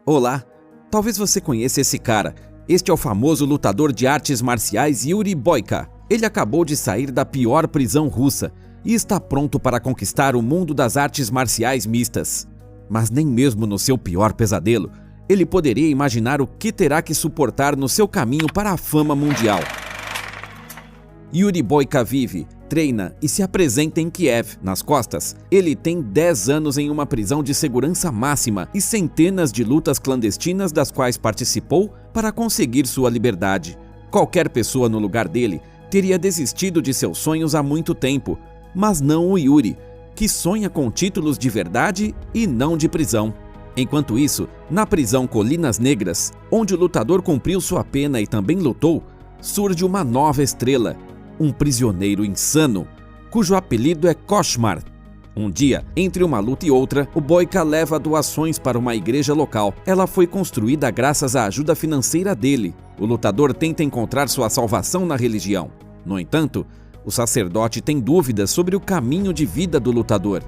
Olá, talvez você conheça esse cara. Este é o famoso lutador de artes marciais Yuri Boyka. Ele acabou de sair da pior prisão russa e está pronto para conquistar o mundo das artes marciais mistas. Mas nem mesmo no seu pior pesadelo, ele poderia imaginar o que terá que suportar no seu caminho para a fama mundial. Yuri Boyka vive, treina e se apresenta em Kiev. Nas costas, ele tem 10 anos em uma prisão de segurança máxima e centenas de lutas clandestinas das quais participou para conseguir sua liberdade. Qualquer pessoa no lugar dele teria desistido de seus sonhos há muito tempo, mas não o Yuri, que sonha com títulos de verdade e não de prisão. Enquanto isso, na prisão Colinas Negras, onde o lutador cumpriu sua pena e também lutou, surge uma nova estrela, um prisioneiro insano, cujo apelido é Koshmar. Um dia, entre uma luta e outra, o Boyka leva doações para uma igreja local. Ela foi construída graças à ajuda financeira dele. O lutador tenta encontrar sua salvação na religião. No entanto, o sacerdote tem dúvidas sobre o caminho de vida do lutador.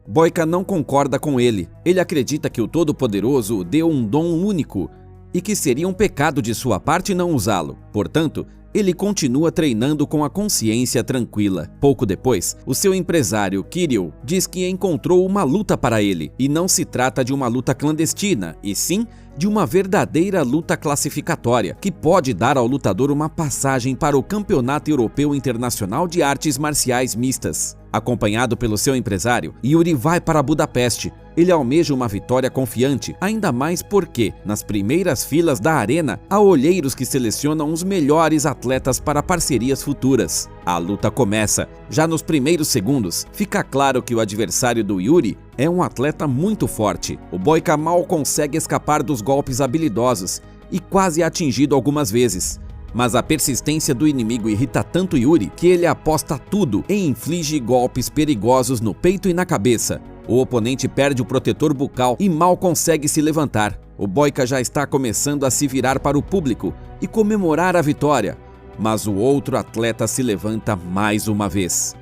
Boyka não concorda com ele. Ele acredita que o Todo-Poderoso deu um dom único e que seria um pecado de sua parte não usá-lo. Portanto, ele continua treinando com a consciência tranquila. Pouco depois, o seu empresário, Kirill, diz que encontrou uma luta para ele. E não se trata de uma luta clandestina, e sim de uma verdadeira luta classificatória, que pode dar ao lutador uma passagem para o Campeonato Europeu Internacional de Artes Marciais Mistas. Acompanhado pelo seu empresário, Yuri vai para Budapeste. Ele almeja uma vitória confiante, ainda mais porque, nas primeiras filas da arena, há olheiros que selecionam os melhores atletas para parcerias futuras. A luta começa. Já nos primeiros segundos, fica claro que o adversário do Yuri é um atleta muito forte. O Boyka mal consegue escapar dos golpes habilidosos e quase é atingido algumas vezes. Mas a persistência do inimigo irrita tanto Yuri que ele aposta tudo e inflige golpes perigosos no peito e na cabeça. O oponente perde o protetor bucal e mal consegue se levantar. O Boyka já está começando a se virar para o público e comemorar a vitória, mas o outro atleta se levanta mais uma vez.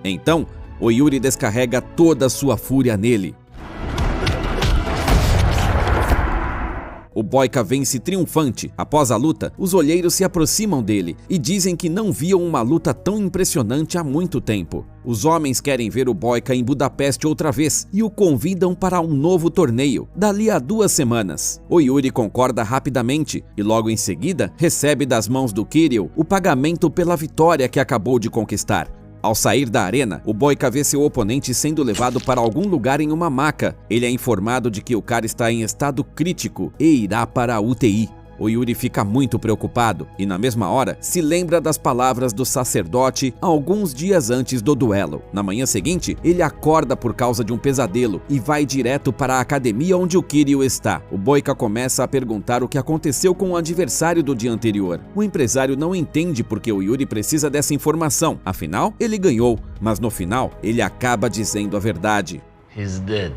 Então, o Yuri descarrega toda a sua fúria nele. O Boyka vence triunfante. Após a luta, os olheiros se aproximam dele e dizem que não viam uma luta tão impressionante há muito tempo. Os homens querem ver o Boyka em Budapeste outra vez e o convidam para um novo torneio, dali a 2 semanas. O Yuri concorda rapidamente e logo em seguida recebe das mãos do Kirill o pagamento pela vitória que acabou de conquistar. Ao sair da arena, o Boyka vê seu oponente sendo levado para algum lugar em uma maca. Ele é informado de que o cara está em estado crítico e irá para a UTI. O Yuri fica muito preocupado e, na mesma hora, se lembra das palavras do sacerdote alguns dias antes do duelo. Na manhã seguinte, ele acorda por causa de um pesadelo e vai direto para a academia onde o Kirill está. O Boyka começa a perguntar o que aconteceu com o adversário do dia anterior. O empresário não entende porque o Yuri precisa dessa informação. Afinal, ele ganhou, mas no final, ele acaba dizendo a verdade. He's dead.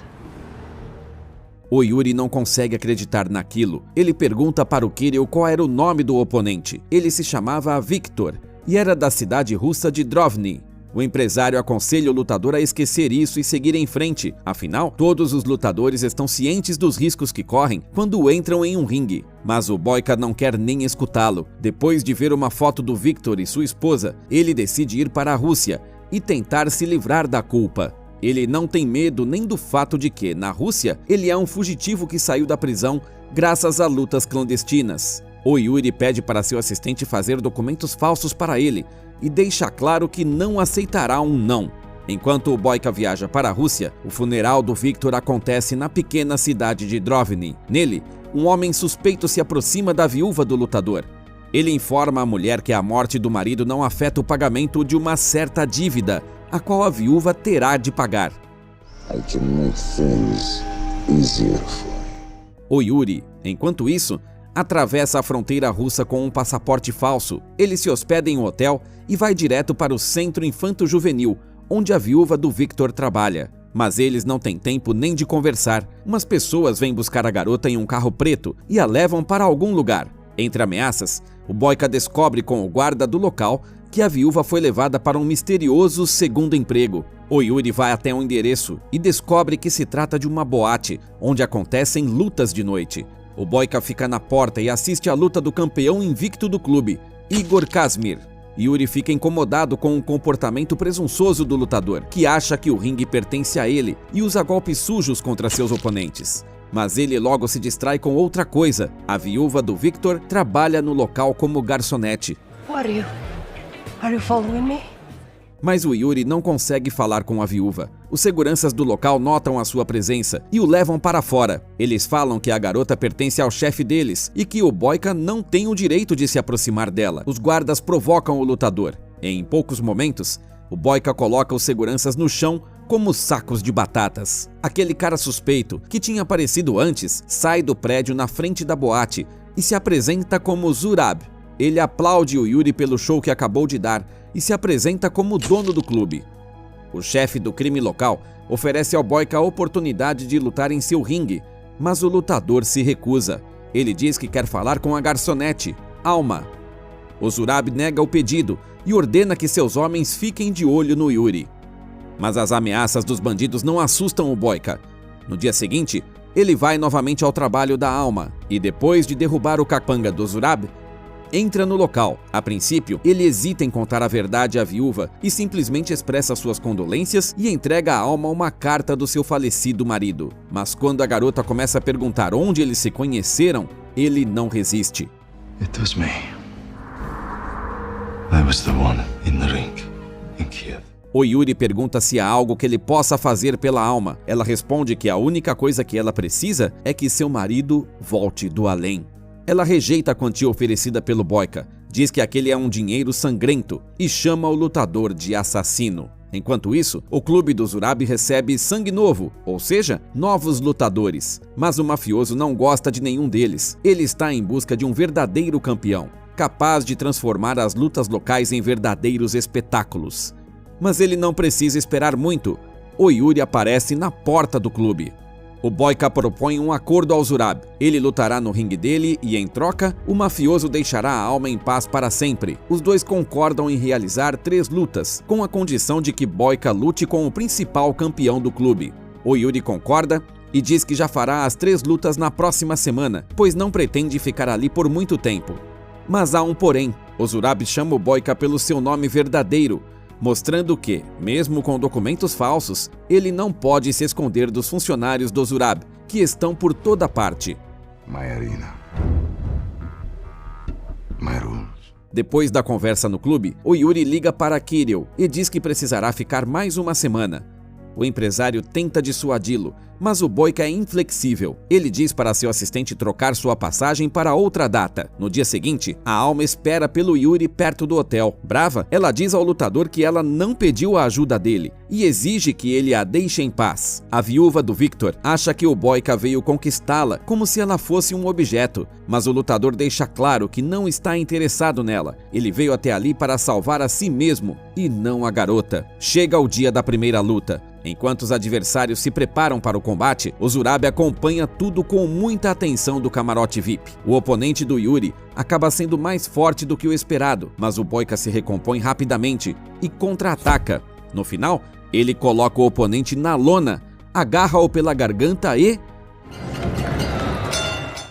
O Yuri não consegue acreditar naquilo. Ele pergunta para o Kirill qual era o nome do oponente. Ele se chamava Viktor e era da cidade russa de Drovny. O empresário aconselha o lutador a esquecer isso e seguir em frente. Afinal, todos os lutadores estão cientes dos riscos que correm quando entram em um ringue. Mas o Boyka não quer nem escutá-lo. Depois de ver uma foto do Viktor e sua esposa, ele decide ir para a Rússia e tentar se livrar da culpa. Ele não tem medo nem do fato de que, na Rússia, ele é um fugitivo que saiu da prisão graças a lutas clandestinas. O Yuri pede para seu assistente fazer documentos falsos para ele e deixa claro que não aceitará um não. Enquanto o Boyka viaja para a Rússia, o funeral do Viktor acontece na pequena cidade de Drovny. Nele, um homem suspeito se aproxima da viúva do lutador. Ele informa a mulher que a morte do marido não afeta o pagamento de uma certa dívida, a qual a viúva terá de pagar. O Yuri, enquanto isso, atravessa a fronteira russa com um passaporte falso. Ele se hospeda em um hotel e vai direto para o Centro Infanto-Juvenil, onde a viúva do Viktor trabalha. Mas eles não têm tempo nem de conversar. Umas pessoas vêm buscar a garota em um carro preto e a levam para algum lugar. Entre ameaças, o Boyka descobre com o guarda do local que a viúva foi levada para um misterioso segundo emprego. O Yuri vai até um endereço e descobre que se trata de uma boate, onde acontecem lutas de noite. O Boyka fica na porta e assiste à luta do campeão invicto do clube, Igor Kazmir. Yuri fica incomodado com o comportamento presunçoso do lutador, que acha que o ringue pertence a ele e usa golpes sujos contra seus oponentes. Mas ele logo se distrai com outra coisa. A viúva do Victor trabalha no local como garçonete. Are you following me? Mas o Yuri não consegue falar com a viúva. Os seguranças do local notam a sua presença e o levam para fora. Eles falam que a garota pertence ao chefe deles e que o Boyka não tem o direito de se aproximar dela. Os guardas provocam o lutador. Em poucos momentos, o Boyka coloca os seguranças no chão como sacos de batatas. Aquele cara suspeito, que tinha aparecido antes, sai do prédio na frente da boate e se apresenta como Zurab. Ele aplaude o Yuri pelo show que acabou de dar e se apresenta como dono do clube. O chefe do crime local oferece ao Boyka a oportunidade de lutar em seu ringue, mas o lutador se recusa. Ele diz que quer falar com a garçonete, Alma. O Zurab nega o pedido e ordena que seus homens fiquem de olho no Yuri. Mas as ameaças dos bandidos não assustam o Boyka. No dia seguinte, ele vai novamente ao trabalho da Alma e, depois de derrubar o capanga do Zurab, entra no local. A princípio, ele hesita em contar a verdade à viúva e simplesmente expressa suas condolências e entrega à Alma uma carta do seu falecido marido. Mas quando a garota começa a perguntar onde eles se conheceram, ele não resiste. It was me. I was the one in the ring in Kiev. O Yuri pergunta se há algo que ele possa fazer pela Alma. Ela responde que a única coisa que ela precisa é que seu marido volte do além. Ela rejeita a quantia oferecida pelo Boyka, diz que aquele é um dinheiro sangrento e chama o lutador de assassino. Enquanto isso, o clube do Zurab recebe sangue novo, ou seja, novos lutadores. Mas o mafioso não gosta de nenhum deles. Ele está em busca de um verdadeiro campeão, capaz de transformar as lutas locais em verdadeiros espetáculos. Mas ele não precisa esperar muito. O Yuri aparece na porta do clube. O Boyka propõe um acordo ao Zurab. Ele lutará no ringue dele e, em troca, o mafioso deixará a Alma em paz para sempre. Os dois concordam em realizar 3 lutas, com a condição de que Boyka lute com o principal campeão do clube. O Yuri concorda e diz que já fará as 3 lutas na próxima semana, pois não pretende ficar ali por muito tempo. Mas há um porém. O Zurab chama o Boyka pelo seu nome verdadeiro, mostrando que, mesmo com documentos falsos, ele não pode se esconder dos funcionários do Zurab, que estão por toda parte. My arena. My rules. Depois da conversa no clube, o Yuri liga para Kirill e diz que precisará ficar mais uma semana. O empresário tenta dissuadi-lo, mas o Boyka é inflexível. Ele diz para seu assistente trocar sua passagem para outra data. No dia seguinte, a Alma espera pelo Yuri perto do hotel. Brava, ela diz ao lutador que ela não pediu a ajuda dele e exige que ele a deixe em paz. A viúva do Victor acha que o Boyka veio conquistá-la como se ela fosse um objeto, mas o lutador deixa claro que não está interessado nela. Ele veio até ali para salvar a si mesmo e não a garota. Chega o dia da primeira luta. Enquanto os adversários se preparam para o combate, o Zurab acompanha tudo com muita atenção do camarote VIP. O oponente do Yuri acaba sendo mais forte do que o esperado, mas o Boyka se recompõe rapidamente e contra-ataca. No final, ele coloca o oponente na lona, agarra-o pela garganta e...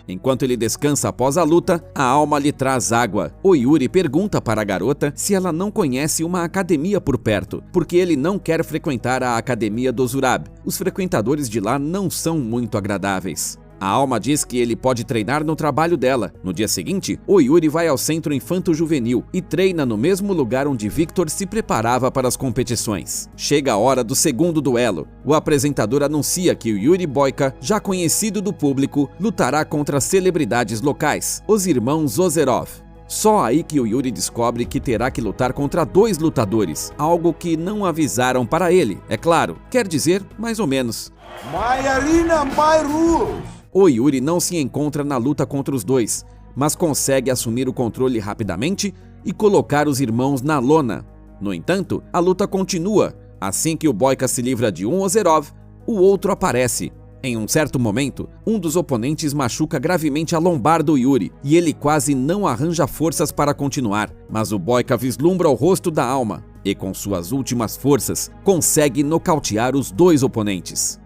Enquanto ele descansa após a luta, a Alma lhe traz água. O Yuri pergunta para a garota se ela não conhece uma academia por perto, porque ele não quer frequentar a academia do Zurab. Os frequentadores de lá não são muito agradáveis. A Alma diz que ele pode treinar no trabalho dela. No dia seguinte, o Yuri vai ao centro infanto-juvenil e treina no mesmo lugar onde Victor se preparava para as competições. Chega a hora do segundo duelo. O apresentador anuncia que o Yuri Boyka, já conhecido do público, lutará contra celebridades locais, os irmãos Ozerov. Só aí que o Yuri descobre que terá que lutar contra 2 lutadores, algo que não avisaram para ele, é claro, quer dizer, mais ou menos. My arena, my rules! O Yuri não se encontra na luta contra os 2, mas consegue assumir o controle rapidamente e colocar os irmãos na lona. No entanto, a luta continua. Assim que o Boyka se livra de um Ozerov, o outro aparece. Em um certo momento, um dos oponentes machuca gravemente a lombar do Yuri e ele quase não arranja forças para continuar, mas o Boyka vislumbra o rosto da alma e, com suas últimas forças, consegue nocautear os dois oponentes.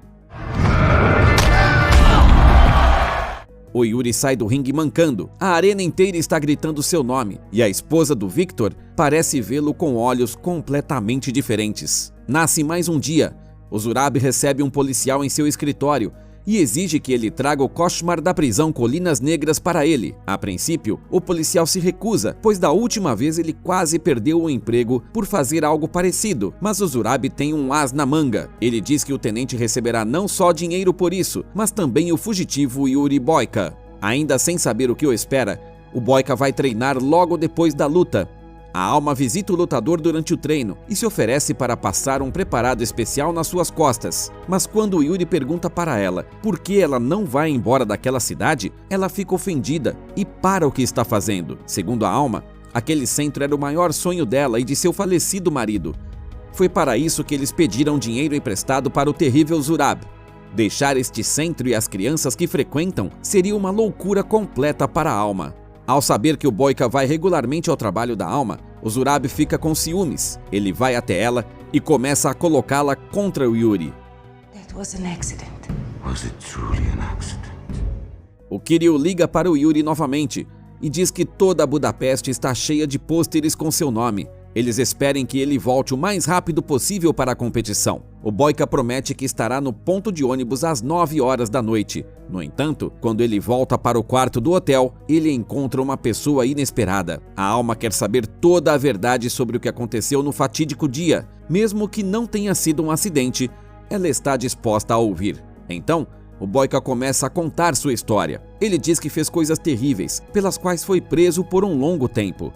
O Yuri sai do ringue mancando, a arena inteira está gritando seu nome e a esposa do Victor parece vê-lo com olhos completamente diferentes. Nasce mais um dia. O Zurab recebe um policial em seu escritório e exige que ele traga o Koshmar da prisão Colinas Negras para ele. A princípio, o policial se recusa, pois da última vez ele quase perdeu o emprego por fazer algo parecido, mas o Zurab tem um as na manga. Ele diz que o tenente receberá não só dinheiro por isso, mas também o fugitivo Yuri Boyka. Ainda sem saber o que o espera, o Boyka vai treinar logo depois da luta. A alma visita o lutador durante o treino e se oferece para passar um preparado especial nas suas costas. Mas quando o Yuri pergunta para ela por que ela não vai embora daquela cidade, ela fica ofendida e para o que está fazendo. Segundo a alma, aquele centro era o maior sonho dela e de seu falecido marido. Foi para isso que eles pediram dinheiro emprestado para o terrível Zurab. Deixar este centro e as crianças que frequentam seria uma loucura completa para a alma. Ao saber que o Boyka vai regularmente ao trabalho da alma, o Zurab fica com ciúmes. Ele vai até ela e começa a colocá-la contra o Yuri. That was an accident. Was it truly an accident? O Kirill liga para o Yuri novamente e diz que toda Budapeste está cheia de pôsteres com seu nome. Eles esperem que ele volte o mais rápido possível para a competição. O Boyka promete que estará no ponto de ônibus às 9 horas da noite. No entanto, quando ele volta para o quarto do hotel, ele encontra uma pessoa inesperada. A alma quer saber toda a verdade sobre o que aconteceu no fatídico dia. Mesmo que não tenha sido um acidente, ela está disposta a ouvir. Então, o Boyka começa a contar sua história. Ele diz que fez coisas terríveis, pelas quais foi preso por um longo tempo.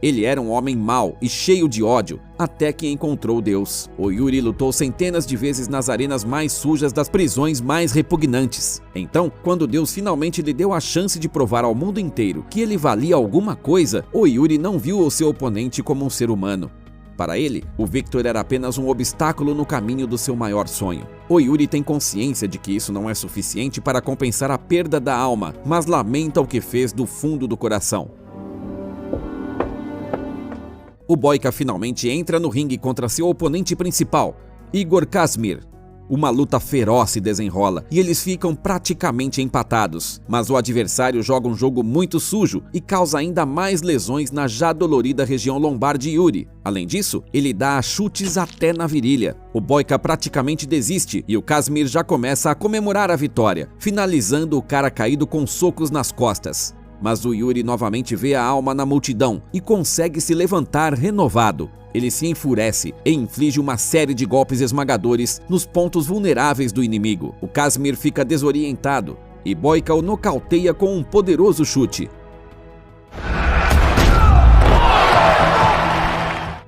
Ele era um homem mau e cheio de ódio, até que encontrou Deus. O Yuri lutou centenas de vezes nas arenas mais sujas das prisões mais repugnantes. Então, quando Deus finalmente lhe deu a chance de provar ao mundo inteiro que ele valia alguma coisa, o Yuri não viu o seu oponente como um ser humano. Para ele, o Victor era apenas um obstáculo no caminho do seu maior sonho. O Yuri tem consciência de que isso não é suficiente para compensar a perda da alma, mas lamenta o que fez do fundo do coração. O Boyka finalmente entra no ringue contra seu oponente principal, Igor Kazmir. Uma luta feroz se desenrola e eles ficam praticamente empatados, mas o adversário joga um jogo muito sujo e causa ainda mais lesões na já dolorida região lombar de Yuri. Além disso, ele dá chutes até na virilha. O Boyka praticamente desiste e o Kazmir já começa a comemorar a vitória, finalizando o cara caído com socos nas costas. Mas o Yuri novamente vê a alma na multidão e consegue se levantar renovado. Ele se enfurece e inflige uma série de golpes esmagadores nos pontos vulneráveis do inimigo. O Kazmir fica desorientado e Boyka o nocauteia com um poderoso chute.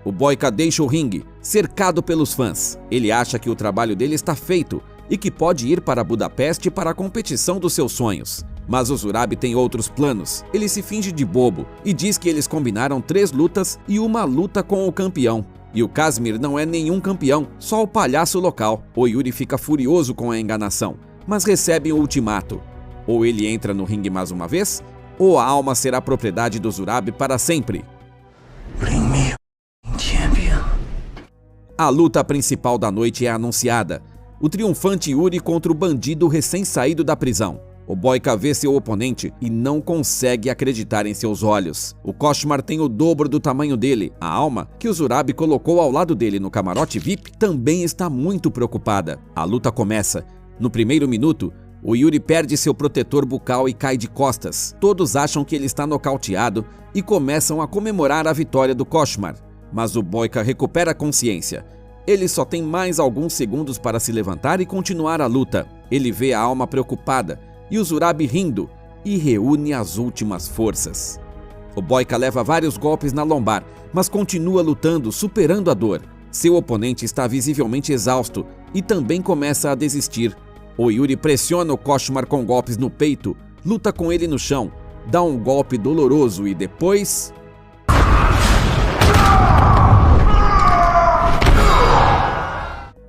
O Boyka deixa o ringue, cercado pelos fãs. Ele acha que o trabalho dele está feito e que pode ir para Budapeste para a competição dos seus sonhos. Mas o Zurab tem outros planos. Ele se finge de bobo e diz que eles combinaram 3 lutas e uma luta com o campeão. E o Kazmir não é nenhum campeão, só o palhaço local. O Yuri fica furioso com a enganação, mas recebe um ultimato. Ou ele entra no ringue mais uma vez, ou a alma será propriedade do Zurab para sempre. Bring me a champion. A luta principal da noite é anunciada. O triunfante Yuri contra o bandido recém-saído da prisão. O Boyka vê seu oponente e não consegue acreditar em seus olhos. O Koshmar tem o dobro do tamanho dele. A alma, que o Zurab colocou ao lado dele no camarote VIP, também está muito preocupada. A luta começa. No primeiro minuto, o Yuri perde seu protetor bucal e cai de costas. Todos acham que ele está nocauteado e começam a comemorar a vitória do Koshmar. Mas o Boyka recupera a consciência. Ele só tem mais alguns segundos para se levantar e continuar a luta. Ele vê a alma preocupada e o Zurab rindo, e reúne as últimas forças. O Boyka leva vários golpes na lombar, mas continua lutando, superando a dor. Seu oponente está visivelmente exausto e também começa a desistir. O Yuri pressiona o Koshmar com golpes no peito, luta com ele no chão, dá um golpe doloroso e depois...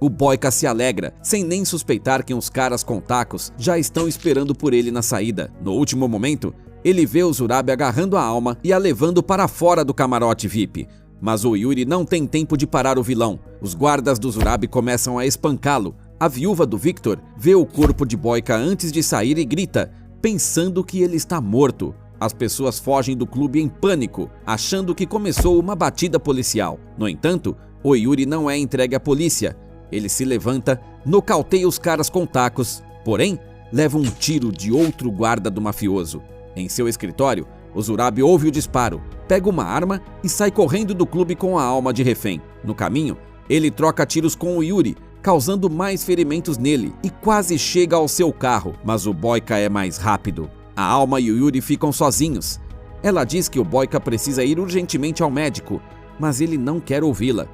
O Boyka se alegra, sem nem suspeitar que uns caras com tacos já estão esperando por ele na saída. No último momento, ele vê o Zurabi agarrando a alma e a levando para fora do camarote VIP. Mas o Yuri não tem tempo de parar o vilão. Os guardas do Zurabi começam a espancá-lo. A viúva do Victor vê o corpo de Boyka antes de sair e grita, pensando que ele está morto. As pessoas fogem do clube em pânico, achando que começou uma batida policial. No entanto, o Yuri não é entregue à polícia. Ele se levanta, nocauteia os caras com tacos, porém, leva um tiro de outro guarda do mafioso. Em seu escritório, o Zurabi ouve o disparo, pega uma arma e sai correndo do clube com a alma de refém. No caminho, ele troca tiros com o Yuri, causando mais ferimentos nele e quase chega ao seu carro, mas o Boyka é mais rápido. A alma e o Yuri ficam sozinhos. Ela diz que o Boyka precisa ir urgentemente ao médico, mas ele não quer ouvi-la.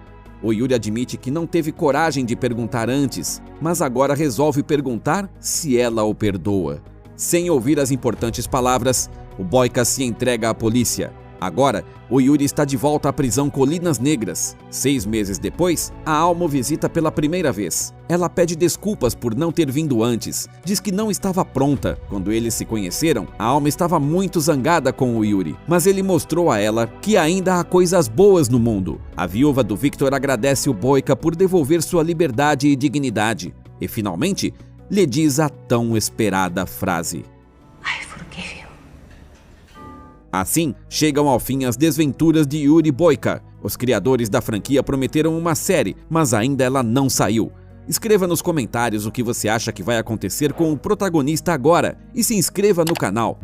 O Yuri admite que não teve coragem de perguntar antes, mas agora resolve perguntar se ela o perdoa. Sem ouvir as importantes palavras, o Boyka se entrega à polícia. Agora, o Yuri está de volta à prisão Colinas Negras. 6 meses depois, a alma o visita pela primeira vez. Ela pede desculpas por não ter vindo antes. Diz que não estava pronta. Quando eles se conheceram, a alma estava muito zangada com o Yuri, mas ele mostrou a ela que ainda há coisas boas no mundo. A viúva do Victor agradece o Boyka por devolver sua liberdade e dignidade. E, finalmente, lhe diz a tão esperada frase. I forgive you. Assim, chegam ao fim as desventuras de Yuri Boyka. Os criadores da franquia prometeram uma série, mas ainda ela não saiu. Escreva nos comentários o que você acha que vai acontecer com o protagonista agora e se inscreva no canal.